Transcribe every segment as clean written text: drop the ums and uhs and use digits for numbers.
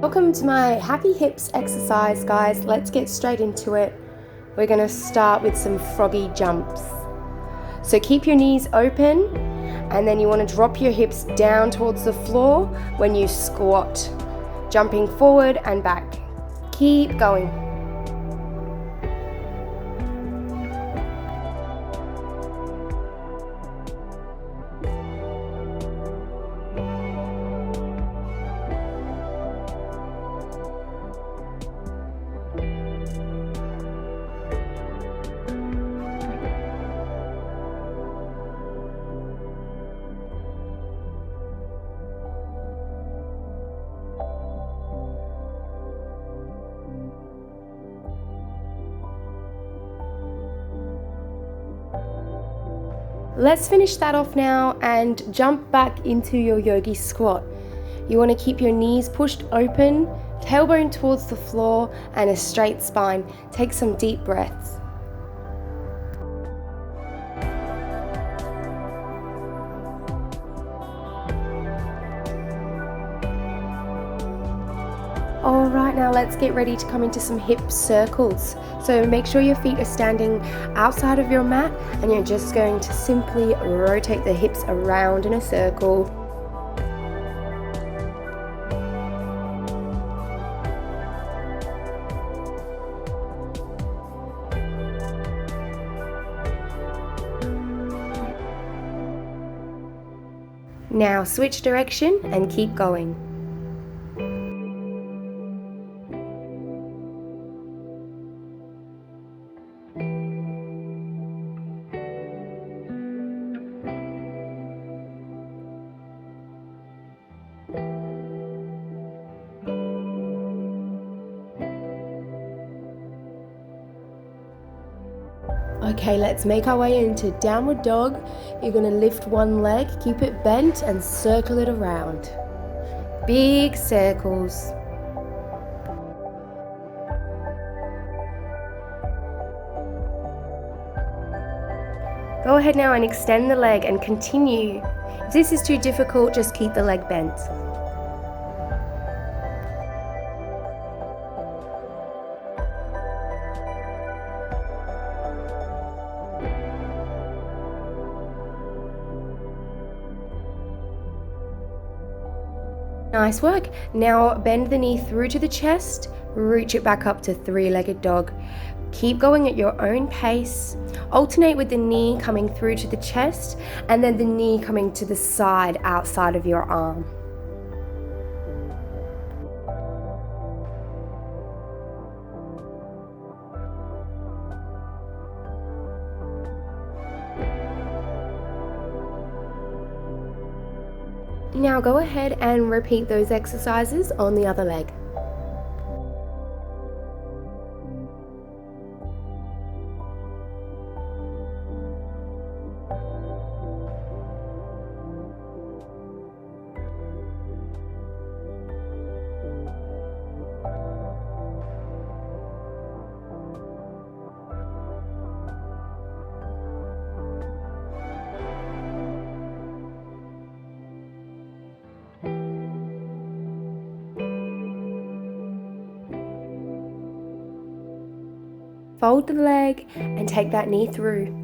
Welcome to my happy hips exercise, guys. Let's get straight into it. We're going to start with some froggy jumps. So keep your knees open, and then you want to drop your hips down towards the floor when you squat, jumping forward and back. Keep going. Let's finish that off now and jump back into your yogi squat. You want to keep your knees pushed open, tailbone towards the floor, and a straight spine. Take some deep breaths. Alright, now let's get ready to come into some hip circles. So make sure your feet are standing outside of your mat, and you're just going to simply rotate the hips around in a circle. Now switch direction and keep going. Okay, let's make our way into downward dog. You're going to lift one leg, keep it bent, and circle it around. Big circles. Go ahead now and extend the leg and continue. If this is too difficult, just keep the leg bent. Nice work. Now bend the knee through to the chest, reach it back up to three-legged dog. Keep going at your own pace. Alternate with the knee coming through to the chest and then the knee coming to the side outside of your arm. Now go ahead and repeat those exercises on the other leg. Fold the leg and take that knee through.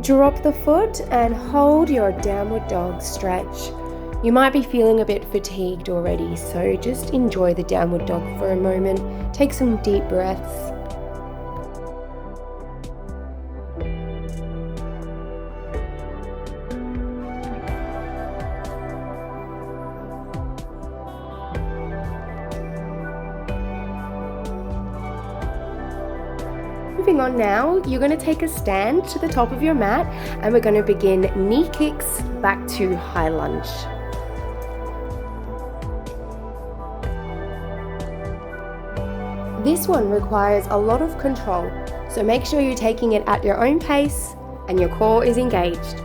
Drop the foot and hold your downward dog stretch. You might be feeling a bit fatigued already, so just enjoy the downward dog for a moment. Take some deep breaths. Moving on now, you're going to take a stand to the top of your mat and we're going to begin knee kicks back to high lunge. This one requires a lot of control, so make sure you're taking it at your own pace and your core is engaged.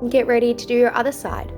Get ready to do your other side.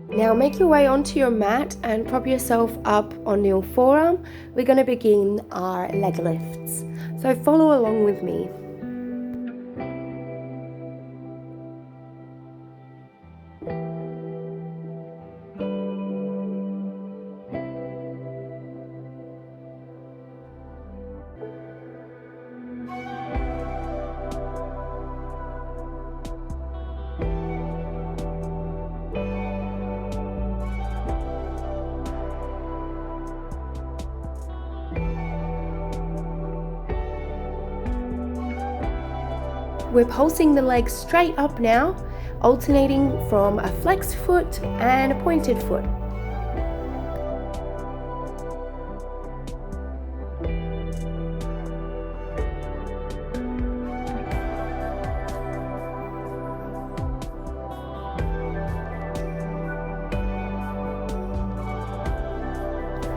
Now make your way onto your mat and prop yourself up on your forearm. We're going to begin our leg lifts. So follow along with me. We're pulsing the legs straight up now, alternating from a flexed foot and a pointed foot.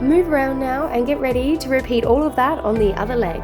Move around now and get ready to repeat all of that on the other leg.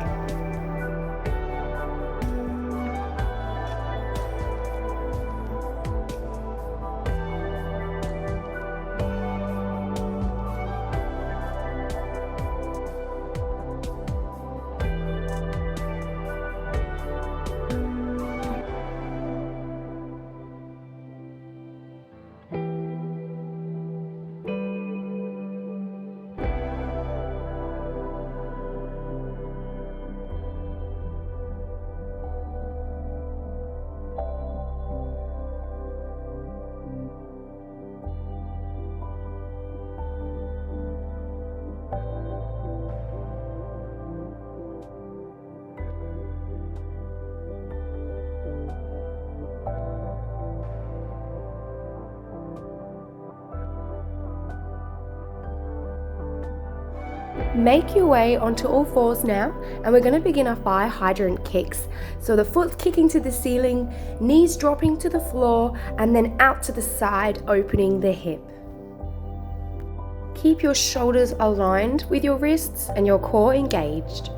Make your way onto all fours now, and we're going to begin our 5 hydrant kicks. So the foot's kicking to the ceiling, knees dropping to the floor, and then out to the side, opening the hip. Keep your shoulders aligned with your wrists and your core engaged.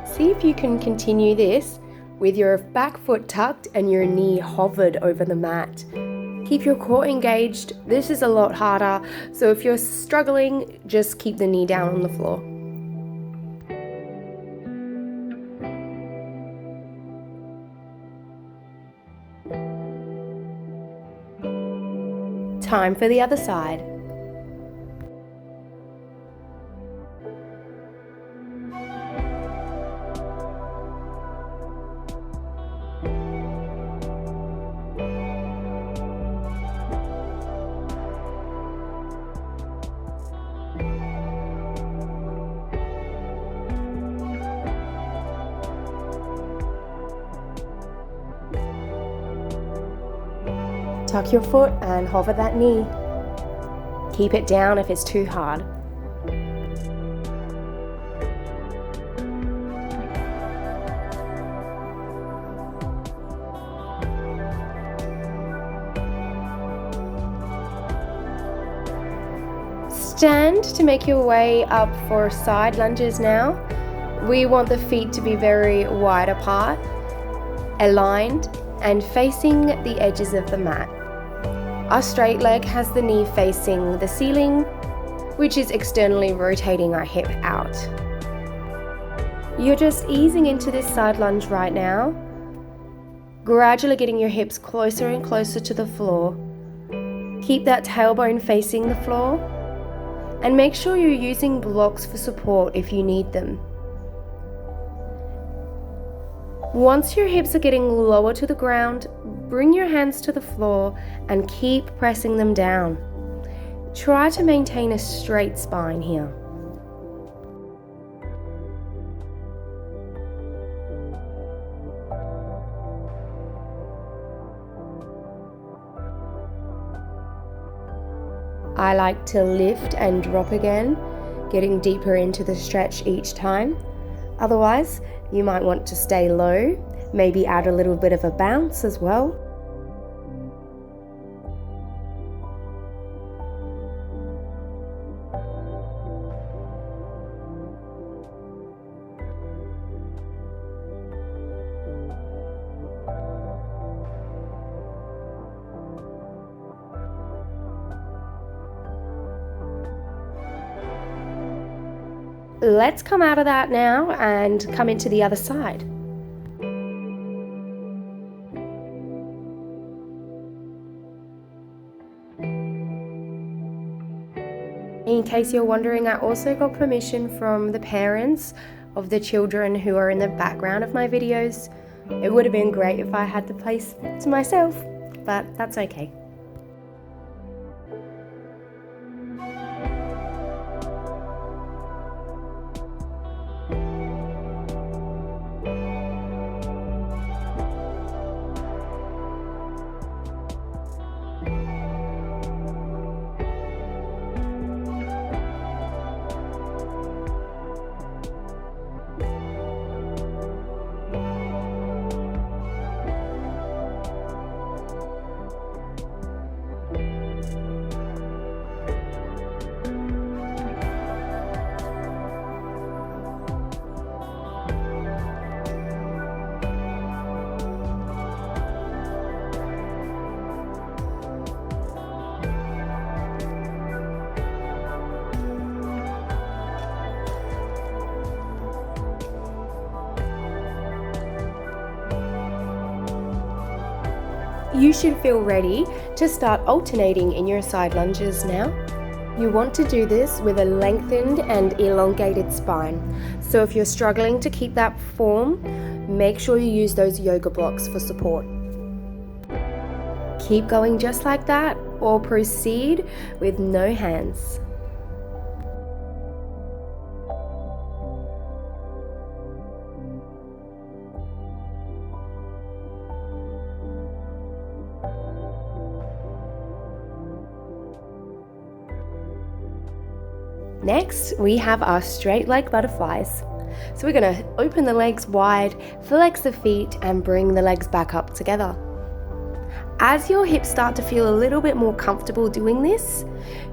See if you can continue this with your back foot tucked and your knee hovered over the mat. Keep your core engaged. This is a lot harder, so if you're struggling, just keep the knee down on the floor. Time for the other side. Tuck your foot and hover that knee. Keep it down if it's too hard. Stand to make your way up for side lunges now. We want the feet to be very wide apart, aligned, and facing the edges of the mat. Our straight leg has the knee facing the ceiling, which is externally rotating our hip out. You're just easing into this side lunge right now, gradually getting your hips closer and closer to the floor. Keep that tailbone facing the floor, and make sure you're using blocks for support if you need them. Once your hips are getting lower to the ground, bring your hands to the floor and keep pressing them down. Try to maintain a straight spine here. I like to lift and drop again, getting deeper into the stretch each time. Otherwise, you might want to stay low, maybe add a little bit of a bounce as well. Let's come out of that now and come into the other side. In case you're wondering, I also got permission from the parents of the children who are in the background of my videos. It would have been great if I had the place to myself, but that's okay. You should feel ready to start alternating in your side lunges now. You want to do this with a lengthened and elongated spine. So if you're struggling to keep that form, make sure you use those yoga blocks for support. Keep going just like that, or proceed with no hands. Next, we have our straight leg butterflies. So we're going to open the legs wide, flex the feet, and bring the legs back up together. As your hips start to feel a little bit more comfortable doing this,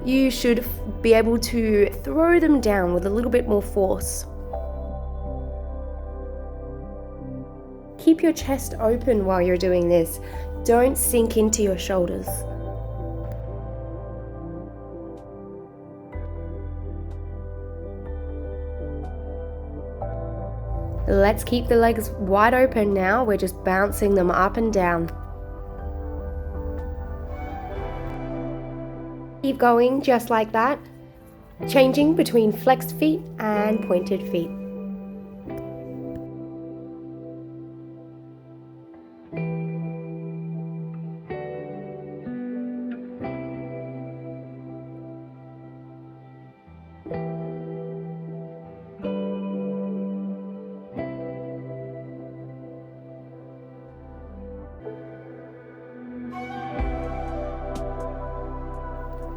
you should be able to throw them down with a little bit more force. Keep your chest open while you're doing this. Don't sink into your shoulders. Let's keep the legs wide open now. We're just bouncing them up and down. Keep going just like that, changing between flexed feet and pointed feet.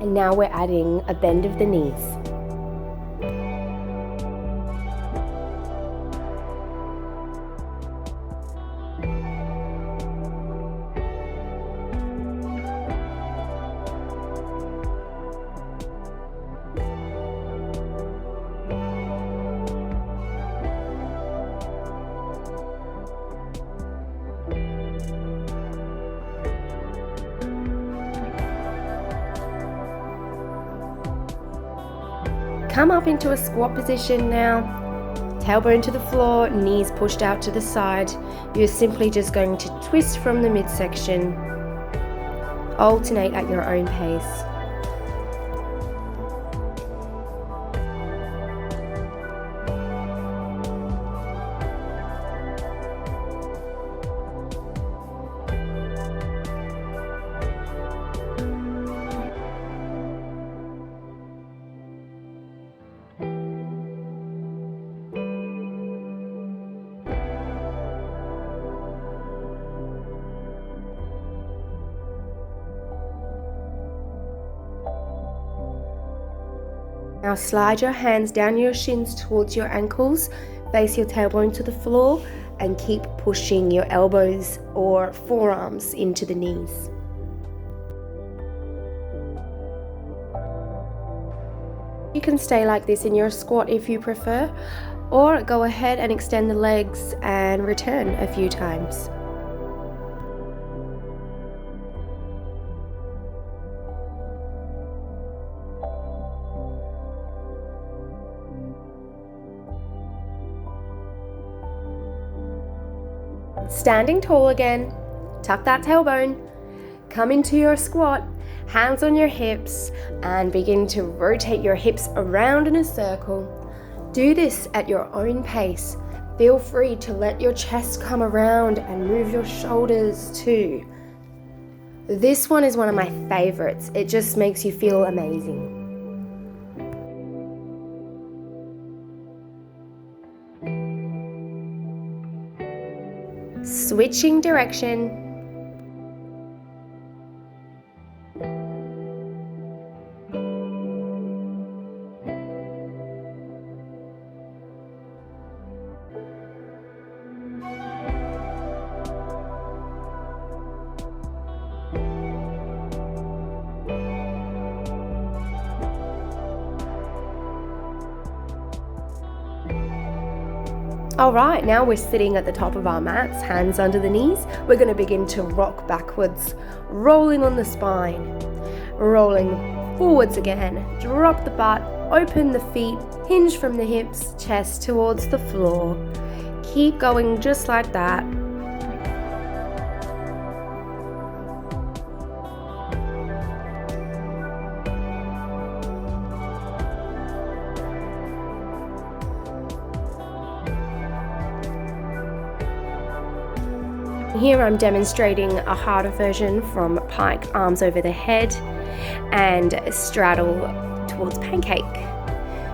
And now we're adding a bend of the knees. Come up into a squat position now. Tailbone to the floor, knees pushed out to the side. You're simply just going to twist from the midsection. Alternate at your own pace. Now slide your hands down your shins towards your ankles, face your tailbone to the floor, and keep pushing your elbows or forearms into the knees. You can stay like this in your squat if you prefer, or go ahead and extend the legs and return a few times. Standing tall again, tuck that tailbone, come into your squat, hands on your hips, and begin to rotate your hips around in a circle. Do this at your own pace. Feel free to let your chest come around and move your shoulders too. This one is one of my favorites. It just makes you feel amazing. Switching direction. Alright, now we're sitting at the top of our mats, hands under the knees. We're going to begin to rock backwards, rolling on the spine, rolling forwards again. Drop the butt, open the feet, hinge from the hips, chest towards the floor. Keep going just like that. Here I'm demonstrating a harder version from pike, arms over the head, and straddle towards pancake.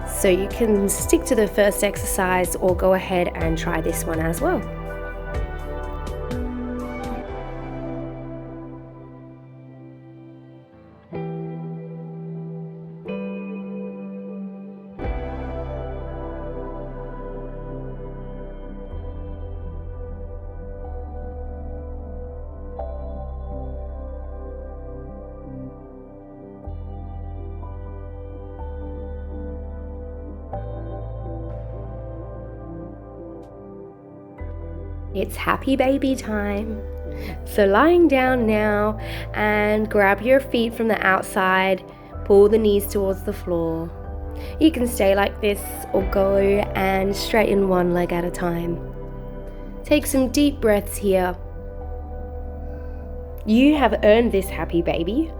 So you can stick to the first exercise or go ahead and try this one as well. It's happy baby time. So lying down now and grab your feet from the outside, pull the knees towards the floor. You can stay like this or go and straighten one leg at a time. Take some deep breaths here. You have earned this happy baby.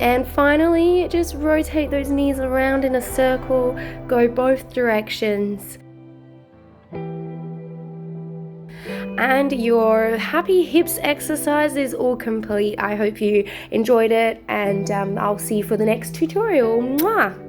And finally, just rotate those knees around in a circle, go both directions. And your happy hips exercise is all complete. I hope you enjoyed it, and I'll see you for the next tutorial. Mwah!